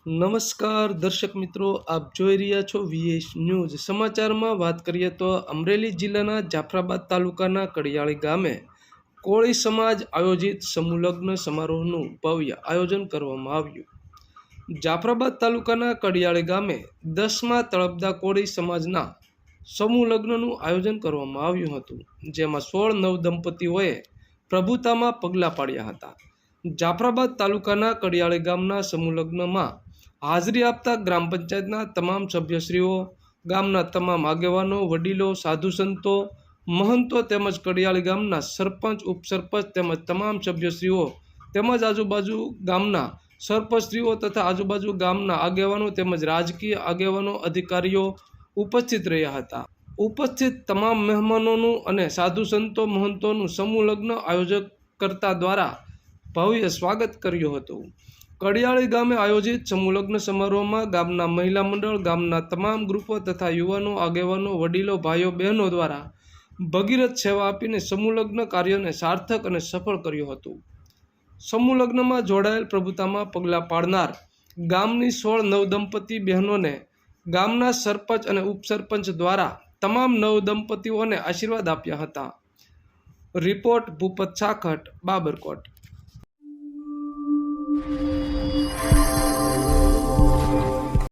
નમસ્કાર દર્શક મિત્રો, આપ જોઈ રહ્યા છો વીએસ ન્યૂઝ. સમાચારમાં વાત કરીએ તો અમરેલી જિલ્લાના જાફરાબાદ તાલુકાના કડિયાળી ગામે કોળી સમાજ આયોજિત સમૂહલગ્ન સમારોહનું ભવ્ય આયોજન કરવામાં આવ્યું. જાફરાબાદ તાલુકાના કડિયાળી ગામે 10મા તળપદા કોળી સમાજના સમૂહ લગ્નનું આયોજન કરવામાં આવ્યું હતું, જેમાં 16 નવદંપતીઓએ પ્રભુતામાં પગલાં પાડ્યા હતા. જાફરાબાદ તાલુકાના કડિયાળી ગામના સમૂહ લગ્નમાં હાજરી આપતા ગ્રામ પંચાયતના તમામ સભ્યશ્રીઓ, ગામના તમામ આગેવાનો, વડીલો, સાધુ સંતો, મહંતો તેમજ કડિયાળી ગામના સરપંચ, ઉપસરપંચ તેમજ તમામ સભ્યશ્રીઓ તેમજ આજુબાજુ ગામના સરપંચશ્રીઓ તથા આજુબાજુ ગામના આગેવાનો તેમજ રાજકીય આગેવાનો, અધિકારીઓ ઉપસ્થિત રહ્યા હતા. ઉપસ્થિત તમામ મહેમાનોનું અને સાધુ સંતો મહંતોનું સમૂહ લગ્ન આયોજક કરતા દ્વારા ભવ્ય સ્વાગત કર્યું હતું. કડિયાળી ગામે આયોજિત સમૂહ લગ્ન સમારોહમાં ગામના મહિલા મંડળ, ગામના તમામ ગ્રુપો તથા યુવાનો, આગેવાનો, વડીલો, ભાઈઓ બહેનો દ્વારા ભગીરથ સેવા આપીને સમૂહ લગ્ન કાર્યને સાર્થક અને સફળ કર્યું હતું. સમૂહ લગ્નમાં જોડાયેલ પ્રભુતામાં પગલાં પાડનાર ગામની 16 નવદંપતી બહેનોને ગામના સરપંચ અને ઉપસરપંચ દ્વારા તમામ નવદંપતીઓને આશીર્વાદ આપ્યા હતા. રિપોર્ટ ભૂપત સાખટ, બાબરકોટ.